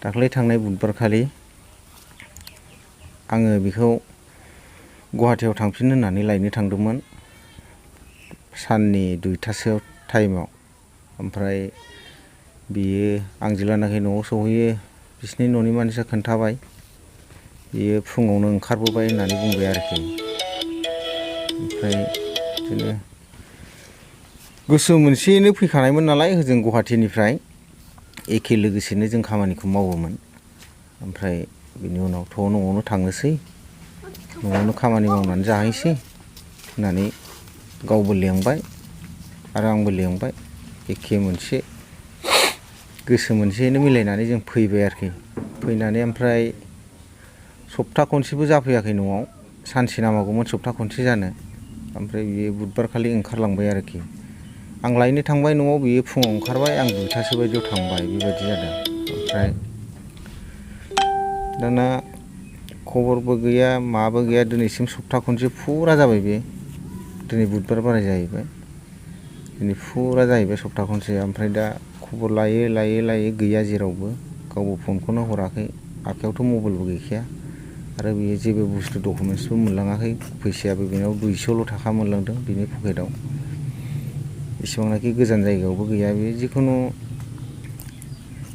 दाख्लै थांनाय बुधबारखालि आङो बेखौ गुवाहाटीयाव थांफिन होननानै लायनो थांदोंमोन साननि 2टासोआव टाइमाव। ओमफ्राय बियो आं जेब्लानाखि न'आव सहैयो बिसिनि न'नि मानसिया खोन्थाबाय बियो फुङावनो ओंखारबोबाय होननानै बुंबाय आरोखि। ओमफ्राय बिदिनो गोसो मोनसेयैनो फैखानायमोन नालाय होजों गुवाहाटीनिफ्राय एखे लोगोसेनो जों खामानिखौ मावोमोन। ओमफ्राय बिनि उनावथ' न'आवनो थांनोसै, न'आवनो खामानि मावनानै जाहैसै होननानै गावबो लेंबाय आरो आंबो लेंबाय, एखे मोनसे गोसो मोनसेयैनो मिलायनानै जों फैबाय आरोखि। फैनानै ओमफ्राय सप्ता खनसेबो जाफैयाखै न'आव, सानसे नांबावगौमोन सप्ता खनसे जानो। ओमफ्राय बियो बुधबारखालि ओंखारलांबाय आरोखि। आं लायनो थांबाय न'आव, बियो फुङाव ओंखारबाय, आं 2टासो बायदियाव थांबाय, बेबायदि जादों। ओमफ्राय दाना खबरबो गैया माबो गैया, दिनैसिम सप्ता खनसे फुरा जाबाय बे। दिनै बुधबार बाराय जाहैबाय, दिनै फुरा जाहैबाय सप्ता खनसे। ओमफ्राय दा खबर लायै गैया जेरावबो, गावबो फनखौनो हराखै, आखायावथ' मबाइलबो गैखाया आरो बियो जेबो बुस्थु डकुमेन्टसबो मोनलाङाखै। फैसायाबो बेनाव 200ल' थाखा मोनलांदों बिनि पकेटाव। इसिबांनाखि गोजान जायगायावबो गैया बे। जिखुनु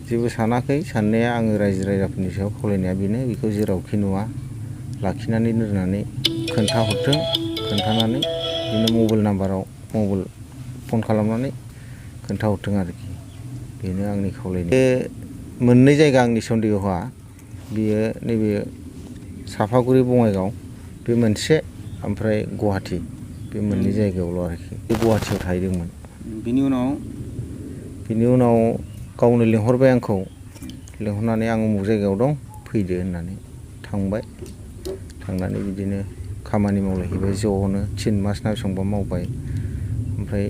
जेबो सानाखै साननाया, आङो रायजो राजाफोरनि सायाव खावलायनाया बेनो, बेखौ जेरावखि नुवा लाखिनानै दोननानै खोन्थाहरथों, खोन्थानानै बिदिनो मबाइल नाम्बाराव मबाइल फन खालामनानै खोन्थाहरथों आरोखि। बेनो आंनि खावलायनाय। बे मोननै जायगा आंनि सन्देहआ, बियो नैबे सापागुरि बङाइगाव बे मोनसे, ओमफ्राय गुवाहाटी बे मोननै जायगायावल' आरोखि। बे गुवाहाटीयाव थाहैदोंमोन। बिनि उनाव गावनो लिंहरबाय आंखौ, लिंहरनानै आं उमुक जायगायाव दं फैदो होननानै थांबाय। थांनानै बिदिनो खामानि मावलायहैबाय ज'नो, 3 मास ना बेसेबांबा मावबाय। ओमफ्राय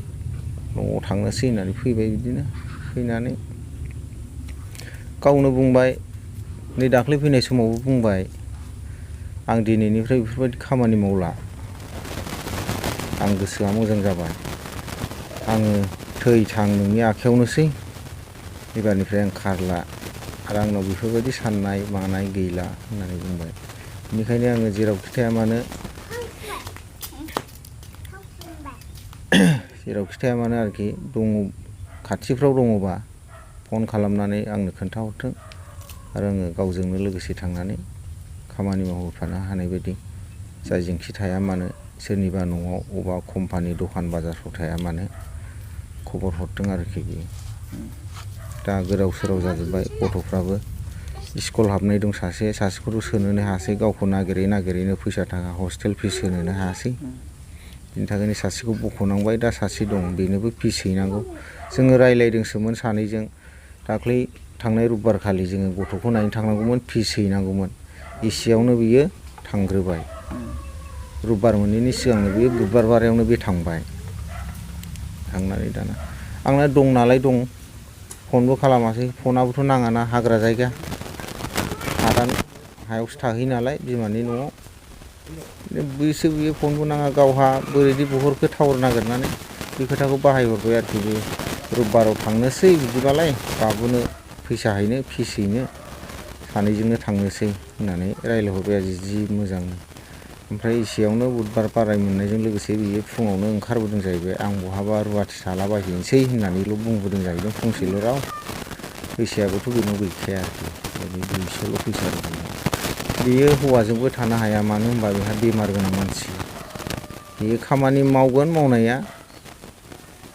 न'आव थांनोसै होननानै फैबाय। बिदिनो फैनानै गावनो बुंबाय, नै दाख्लै फैनाय समावबो बुंबाय, आं दिनैनिफ्राय बेफोरबायदि खामानि मावला, आं गोसोआ मोजां जाबाय, आङो थै-थां नोंनि आखायावनोसै, एबारनिफ्राय आं खारला आरो आंनाव बेफोरबायदि साननाय मानाय गैला होननानै बुंबाय। बेनिखायनो आङो जेरावखि थाया मानो आरोखि दङ, खाथिफ्राव दङबा फन खालामनानै आंनो खोन्थाहरथों आरो आङो गावजोंनो लोगोसे थांनानै खामानि मावहोफानो हानाय बायदि, जायजोंखि थाया मानो, सोरनिबा न'आव अबा कम्पानि दखान बाजारफ्राव थाया मानो खबर हरथों आरोखि बियो। दा गोदाव सोराव जाजोब्बाय, गथ'फ्राबो स्कुल हाबनाय दं सासेखौथ' सोनोनो हायासै, गावखौ नागिरैनो फैसा थाखा हस्टेल फिस होनोनो हायासै। बिनि थाखायनो सासेखौ बख'नांबाय, दा सासे दं बेनोबो फिस हैनांगौ। जोङो रायज्लायदोंसोमोन सानैजों, दाख्लै थांनाय रबिबारखालि जोङो गथ'खौ नायनो थांनांगौमोन, फिस हैनांगौमोन। एसेयावनो बियो थांग्रोबाय, रबिबार मोनैनि सिगांनो बे बुधबार बारायावनो बे थांबाय। थांनानै दाना आंना दं नालाय दं, फनबो खालामासै, फनाबोथ' नाङाना, हाग्रा जायगा, हादान हायावसो थाहैयो नालाय बिमानि न'आव। बियो फनबो नाङा, गावहा बोरैदि बहरखो टावार नागिरनानै बे खोथाखौ बाहायहरबाय आरोखि। बे रबिबाराव थांनोसै बिदिबालाय, बाबुनो फैसा हैनो, फिस हैनो, सानैजोंनो थांनोसै होननानै रायज्लायहरबाय आरो जि मोजांनो। ओमफ्राय एसेयावनो बुधबार बाराय मोननायजों लोगोसे बियो फुङावनो ओंखारबोदों जाहैबाय। आं बहाबा रुवाथि थालाबायहैनोसै होननानैल' बुंबोदों जाहैदों, फंसेल' राव। फैसायाबोथ' बेनाव गैखाया आरोखि, 200ल' फैसा दं। बेयो हौवाजोंबो थानो हाया, मानो होनबा बेहा बेमार गोनां मानसि। बेयो खामानि मावगोन मावनाया,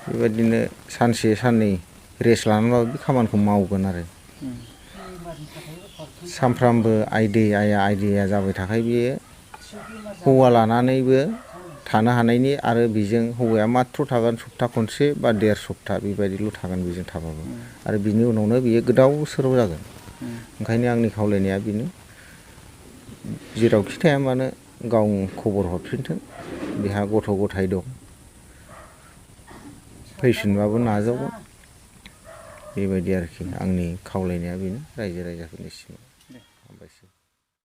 बेबायदिनो सानसे साननै रेस्ट लानानैबाबो बे खामानिखौ मावगोन आरो। सानफ्रामबो आइडिया जाबाय थाखायो बेयो। हौवा लानानैबो थानो हानायनि, आरो बेजों हौवाया माथ्र' थागोन सप्ता खनसे बा 1.5 सप्ता बेबायदिल' थागोन बेजों थाबाबो, आरो बिनि उनावनो बियो गोदाव सोराव जागोन। ओंखायनो आंनि खावलायनाया बेनो, जेरावखि थाया मानो गाव खबर हरफिनथों। बेहा गथ' गथाय दं, फैफिनबाबो नाजावगोन। बेबायदि आरोखि आंनि खावलायनाया बेनो रायजो राजाफोरनिसिम। हामबायसै।